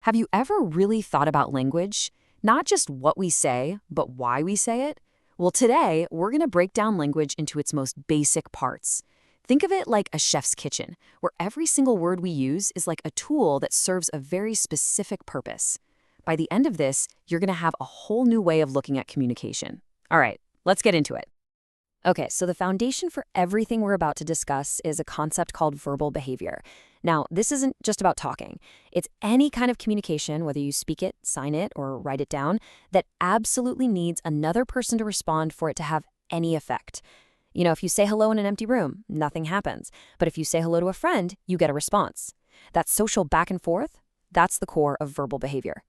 Have you ever really thought about language? Not just what we say, but why we say it? Well, today, we're going to break down language into its most basic parts. Think of it like a chef's kitchen, where every single word we use is like a tool that serves a very specific purpose. By the end of this, you're going to have a whole new way of looking at communication. All right, let's get into it. Okay, so the foundation for everything we're about to discuss is a concept called verbal behavior. Now, this isn't just about talking. It's any kind of communication, whether you speak it, sign it, or write it down, that absolutely needs another person to respond for it to have any effect. You know, if you say hello in an empty room, nothing happens. But if you say hello to a friend, you get a response. That social back and forth, that's the core of verbal behavior.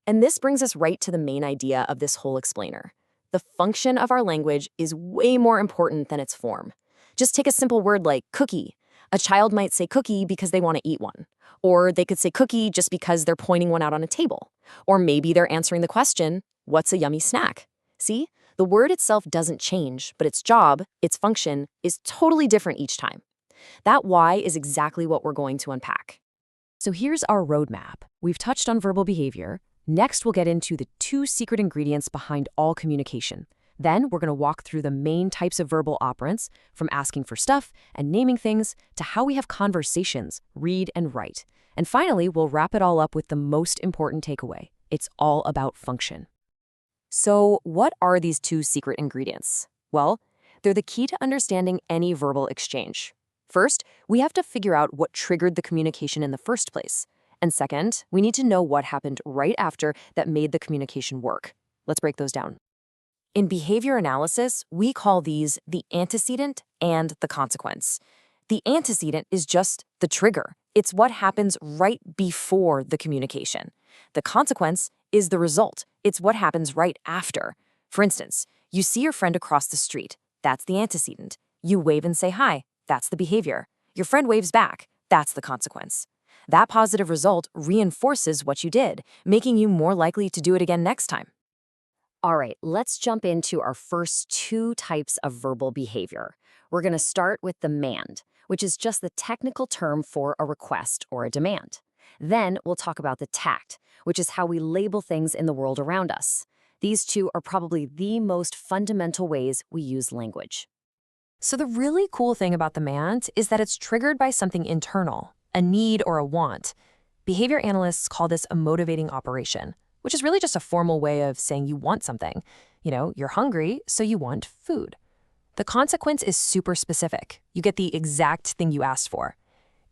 And this brings us right to the main idea of this whole explainer. The function of our language is way more important than its form. Just take a simple word like cookie. A child might say cookie because they want to eat one. Or they could say cookie just because they're pointing one out on a table. Or maybe they're answering the question, what's a yummy snack? See? The word itself doesn't change, but its job, its function, is totally different each time. That why is exactly what we're going to unpack. So here's our roadmap. We've touched on verbal behavior. Next, we'll get into the 2 secret ingredients behind all communication. Then, we're going to walk through the main types of verbal operants, from asking for stuff and naming things to how we have conversations, read and write. And finally, we'll wrap it all up with the most important takeaway. It's all about function. So, what are these 2 secret ingredients? Well, they're the key to understanding any verbal exchange. First, we have to figure out what triggered the communication in the first place. And second, we need to know what happened right after that made the communication work. Let's break those down. In behavior analysis, we call these the antecedent and the consequence. The antecedent is just the trigger. It's what happens right before the communication. The consequence is the result. It's what happens right after. For instance, you see your friend across the street. That's the antecedent. You wave and say hi. That's the behavior. Your friend waves back. That's the consequence. That positive result reinforces what you did, making you more likely to do it again next time. All right, let's jump into our first 2 types of verbal behavior. We're going to start with demand, which is just the technical term for a request or a demand. Then we'll talk about the tact, which is how we label things in the world around us. These 2 are probably the most fundamental ways we use language. So the really cool thing about demand is that it's triggered by something internal, a need or a want. Behavior analysts call this a motivating operation, which is really just a formal way of saying you want something. You know, you're hungry, so you want food. The consequence is super specific. You get the exact thing you asked for.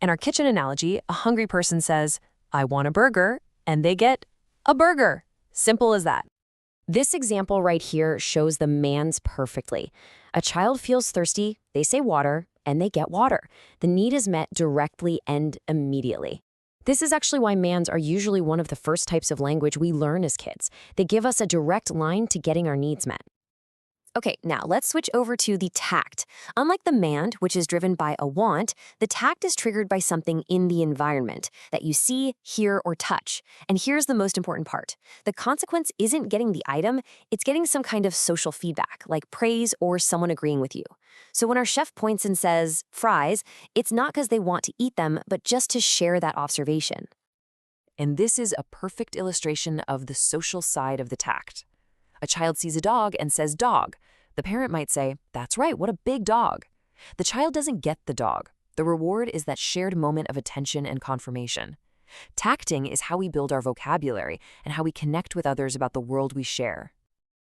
In our kitchen analogy, a hungry person says, I want a burger, and they get a burger. Simple as that. This example right here shows the mands perfectly. A child feels thirsty, they say water, and they get water. The need is met directly and immediately. This is actually why mands are usually one of the first types of language we learn as kids. They give us a direct line to getting our needs met. Okay, now let's switch over to the tact. Unlike the mand, which is driven by a want, the tact is triggered by something in the environment that you see, hear, or touch. And here's the most important part. The consequence isn't getting the item, it's getting some kind of social feedback, like praise or someone agreeing with you. So when our chef points and says, fries, it's not because they want to eat them, but just to share that observation. And this is a perfect illustration of the social side of the tact. A child sees a dog and says dog. The parent might say, that's right, what a big dog. The child doesn't get the dog. The reward is that shared moment of attention and confirmation. Tacting is how we build our vocabulary and how we connect with others about the world we share.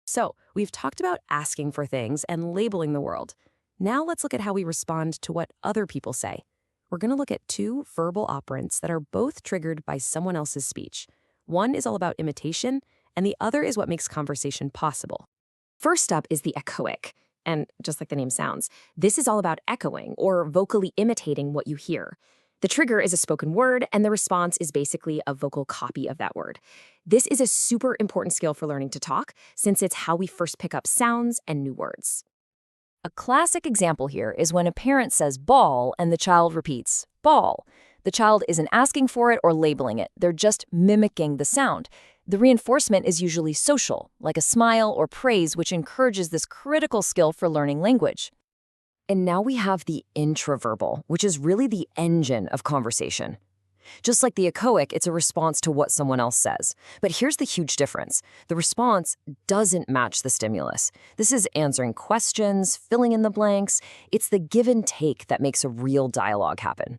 So, we've talked about asking for things and labeling the world. Now let's look at how we respond to what other people say. We're going to look at 2 verbal operants that are both triggered by someone else's speech. One is all about imitation, and the other is what makes conversation possible. First up is the echoic, and just like the name sounds, this is all about echoing or vocally imitating what you hear. The trigger is a spoken word, and the response is basically a vocal copy of that word. This is a super important skill for learning to talk, since it's how we first pick up sounds and new words. A classic example here is when a parent says ball and the child repeats ball. The child isn't asking for it or labeling it, they're just mimicking the sound. The reinforcement is usually social, like a smile or praise, which encourages this critical skill for learning language. And now we have the intraverbal, which is really the engine of conversation. Just like the echoic, it's a response to what someone else says. But here's the huge difference. The response doesn't match the stimulus. This is answering questions, filling in the blanks. It's the give and take that makes a real dialogue happen.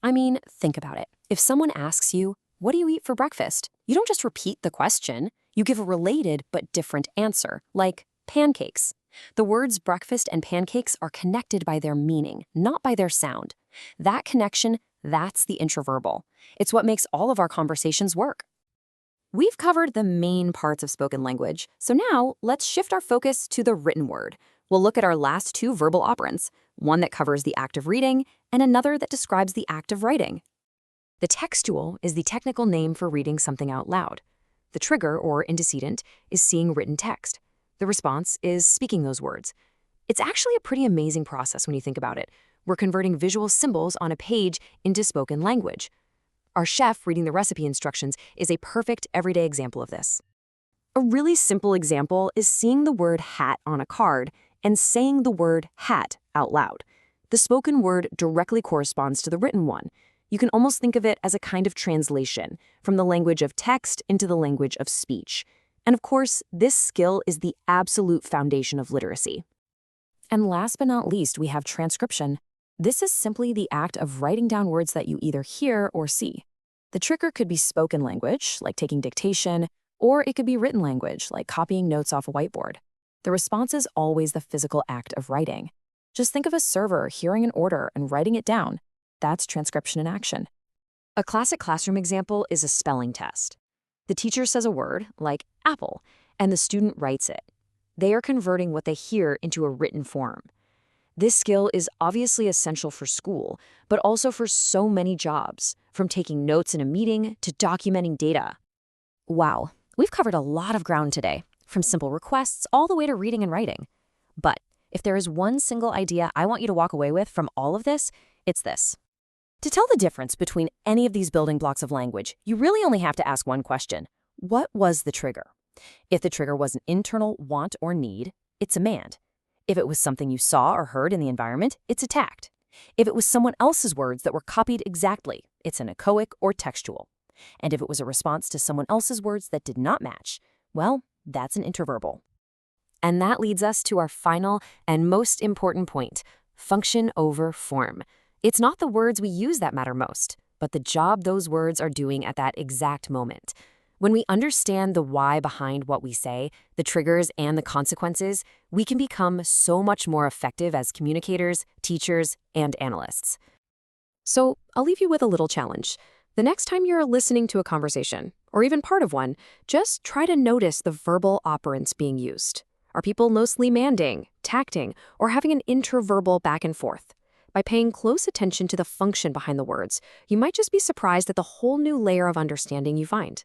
I mean, think about it. If someone asks you, "What do you eat for breakfast?" you don't just repeat the question. You give a related but different answer, like pancakes. The words breakfast and pancakes are connected by their meaning, not by their sound. That connection, that's the intraverbal. It's what makes all of our conversations work. We've covered the main parts of spoken language, so now let's shift our focus to the written word. We'll look at our last two verbal operants, one that covers the act of reading and another that describes the act of writing. The textual is the technical name for reading something out loud. The trigger, or antecedent, is seeing written text. The response is speaking those words. It's actually a pretty amazing process when you think about it. We're converting visual symbols on a page into spoken language. Our chef reading the recipe instructions is a perfect everyday example of this. A really simple example is seeing the word hat on a card and saying the word hat out loud. The spoken word directly corresponds to the written one. You can almost think of it as a kind of translation from the language of text into the language of speech. And of course, this skill is the absolute foundation of literacy. And last but not least, we have transcription. This is simply the act of writing down words that you either hear or see. The trigger could be spoken language, like taking dictation, or it could be written language, like copying notes off a whiteboard. The response is always the physical act of writing. Just think of a server hearing an order and writing it down. That's transcription in action. A classic classroom example is a spelling test. The teacher says a word, like apple, and the student writes it. They are converting what they hear into a written form. This skill is obviously essential for school, but also for so many jobs, from taking notes in a meeting to documenting data. Wow, we've covered a lot of ground today, from simple requests all the way to reading and writing. But if there is one single idea I want you to walk away with from all of this, it's this. To tell the difference between any of these building blocks of language, you really only have to ask one question. What was the trigger? If the trigger was an internal want or need, it's a mand. If it was something you saw or heard in the environment, it's a tact. If it was someone else's words that were copied exactly, it's an echoic or textual. And if it was a response to someone else's words that did not match, well, that's an interverbal. And that leads us to our final and most important point, function over form. It's not the words we use that matter most, but the job those words are doing at that exact moment. When we understand the why behind what we say, the triggers and the consequences, we can become so much more effective as communicators, teachers, and analysts. So I'll leave you with a little challenge. The next time you're listening to a conversation, or even part of one, just try to notice the verbal operants being used. Are people mostly manding, tacting, or having an interverbal back and forth? By paying close attention to the function behind the words, you might just be surprised at the whole new layer of understanding you find.